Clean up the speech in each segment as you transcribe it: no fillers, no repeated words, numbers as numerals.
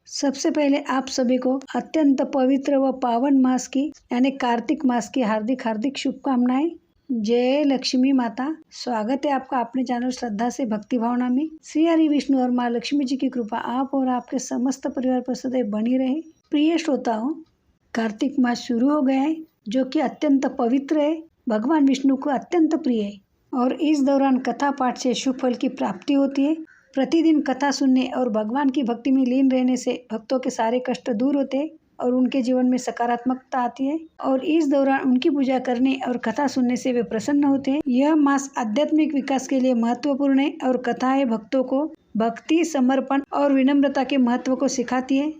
सबसे पहले आप सभी को अत्यंत पवित्र व पावन मास की यानी कार्तिक मास की हार्दिक हार्दिक शुभकामनाएं। जय लक्ष्मी माता। स्वागत है आपका अपने चैनल श्रद्धा से भक्ति भावना में। श्री हरि विष्णु और माँ लक्ष्मी जी की कृपा आप और आपके समस्त परिवार पर सदैव बनी रहे। प्रिय श्रोताओं, कार्तिक मास शुरू हो गया है जो कि अत्यंत पवित्र है, भगवान विष्णु को अत्यंत प्रिय है और इस दौरान कथा पाठ से शुभ फल की प्राप्ति होती है। प्रतिदिन कथा सुनने और भगवान की भक्ति में लीन रहने से भक्तों के सारे कष्ट दूर होते हैं और उनके जीवन में सकारात्मकता आती है और इस दौरान उनकी पूजा करने और कथा सुनने से वे प्रसन्न होते हैं। यह मास आध्यात्मिक विकास के लिए महत्वपूर्ण है और कथाएं भक्तों को भक्ति, समर्पण और विनम्रता के महत्व को सिखाती है।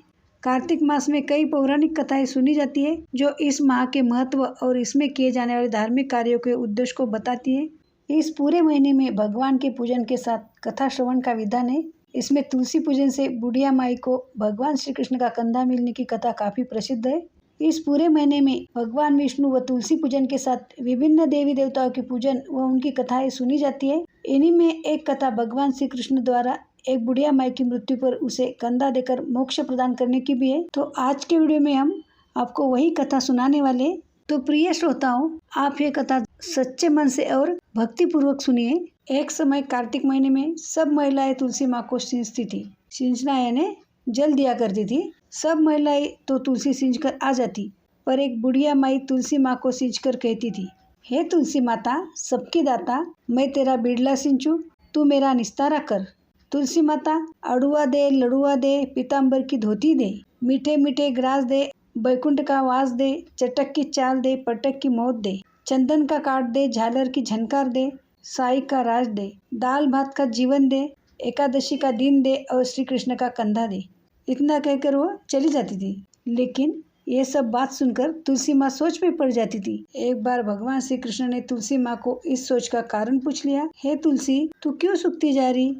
कार्तिक मास में कई पौराणिक कथाएं सुनी जाती है जो इस माह के महत्व और इसमें किए जाने वाले धार्मिक कार्यों के उद्देश्य को बताती है। इस पूरे महीने में भगवान के पूजन के साथ कथा श्रवण का विधान है। इसमें तुलसी पूजन से बुढ़िया माई को भगवान श्री कृष्ण का कंधा मिलने की कथा काफी प्रसिद्ध है। इस पूरे महीने में भगवान विष्णु व तुलसी पूजन के साथ विभिन्न देवी देवताओं की पूजन व उनकी कथाएं सुनी जाती है। इन्हीं में एक कथा भगवान श्री कृष्ण द्वारा एक बुढ़िया माई की मृत्यु पर उसे कंधा देकर मोक्ष प्रदान करने की भी है। तो आज के वीडियो में हम आपको वही कथा सुनाने वाले। तो प्रिय श्रोताओं, आप ये कथा सच्चे मन से और भक्ति पूर्वक सुनिए। एक समय कार्तिक महीने में सब महिलाएं तुलसी माँ को सींचती थी। सींचना यानी जल दिया करती थी। सब महिलाएं तो तुलसी सींच कर आ जाती, पर एक बुढ़िया माई तुलसी माँ को सींच कर कहती थी, हे तुलसी माता, सबकी दाता, मैं तेरा बिड़ला सींचू, तू मेरा निस्तारा कर। तुलसी माता, अड़ुआ दे, लड़ुआ दे, पीताम्बर की धोती दे, मीठे मीठे ग्रास दे, बैकुंठ का वास दे, चटक की चाल दे, पटक की मौत दे, चंदन का काट दे, झालर की झनकार दे, साई का राज दे, दाल भात का जीवन दे, एकादशी का दिन दे और श्री कृष्ण का कंधा दे। इतना कहकर वो चली जाती थी। लेकिन ये सब बात सुनकर तुलसी माँ सोच में पड़ जाती थी। एक बार भगवान श्री कृष्ण ने तुलसी माँ को इस सोच का कारण पूछ लिया, हे तुलसी, तू क्यों सूखती जा रही?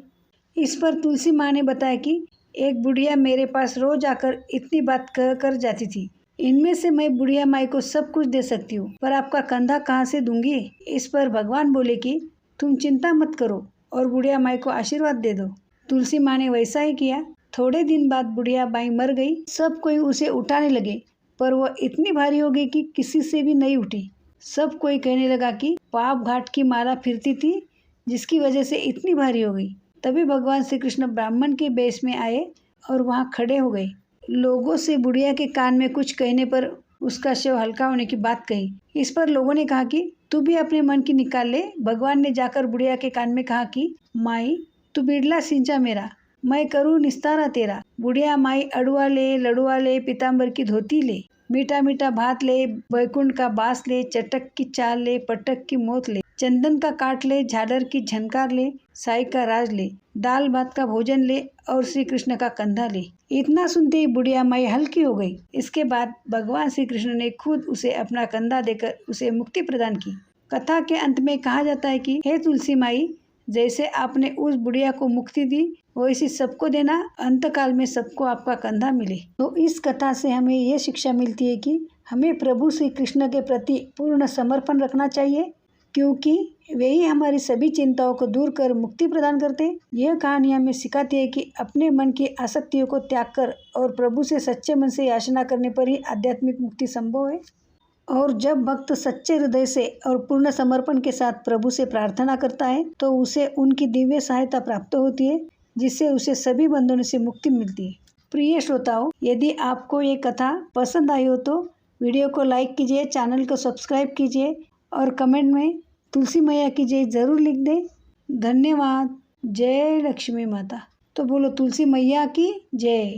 इस पर तुलसी माँ ने बताया कि एक बुढ़िया मेरे पास रोज आकर इतनी बात कर जाती थी। इनमें से मैं बुढ़िया माई को सब कुछ दे सकती हूँ, पर आपका कंधा कहाँ से दूंगी? इस पर भगवान बोले कि तुम चिंता मत करो और बुढ़िया माई को आशीर्वाद दे दो। तुलसी माँ ने वैसा ही किया। थोड़े दिन बाद बुढ़िया माई मर गई। सब कोई उसे उठाने लगे, पर वह इतनी भारी हो गई कि किसी से भी नहीं उठी। सब कोई कहने लगा कि पाप घाट की माला फिरती थी, जिसकी वजह से इतनी भारी हो गई। तभी भगवान श्री कृष्ण ब्राह्मण के वेश में आए और वहाँ खड़े हो गए। लोगों से बुढ़िया के कान में कुछ कहने पर उसका शव हल्का होने की बात कही। इस पर लोगों ने कहा कि तू भी अपने मन की निकाल ले। भगवान ने जाकर बुढ़िया के कान में कहा कि माई, तू बिड़ला सिंचा मेरा, मैं करूँ निस्तारा तेरा। बुढ़िया माई अड़ुआ ले, लड़ुआ ले, पीताम्बर की धोती ले, मीठा मीठा भात ले, बैकुंठ का बास ले, चटक की चाल ले, पटक की मौत ले, चंदन का काट ले, झालर की झनकार ले, साई का राज ले, दाल भात का भोजन ले और श्री कृष्ण का कंधा ले। इतना सुनते ही बुढ़िया माई हल्की हो गई। इसके बाद भगवान श्री कृष्ण ने खुद उसे अपना कंधा देकर उसे मुक्ति प्रदान की। कथा के अंत में कहा जाता है कि हे तुलसी माई, जैसे आपने उस बुढ़िया को मुक्ति दी, वैसे सबको देना, अंतकाल में सबको आपका कंधा मिले। तो इस कथा से हमें यह शिक्षा मिलती है कि हमें प्रभु श्री कृष्ण के प्रति पूर्ण समर्पण रखना चाहिए, क्योंकि वे ही हमारी सभी चिंताओं को दूर कर मुक्ति प्रदान करते हैं। यह कहानी हमें सिखाती है कि अपने मन की आसक्तियों को त्याग कर और प्रभु से सच्चे मन से याचना करने पर ही आध्यात्मिक मुक्ति संभव है। और जब भक्त सच्चे हृदय से और पूर्ण समर्पण के साथ प्रभु से प्रार्थना करता है तो उसे उनकी दिव्य सहायता प्राप्त होती है, जिससे उसे सभी बंधनों से मुक्ति मिलती है। प्रिय श्रोताओं, यदि आपको ये कथा पसंद आई हो तो वीडियो को लाइक कीजिए, चैनल को सब्सक्राइब कीजिए और कमेंट में तुलसी मैया की जय जरूर लिख दें। धन्यवाद। जय लक्ष्मी माता। तो बोलो तुलसी मैया की जय।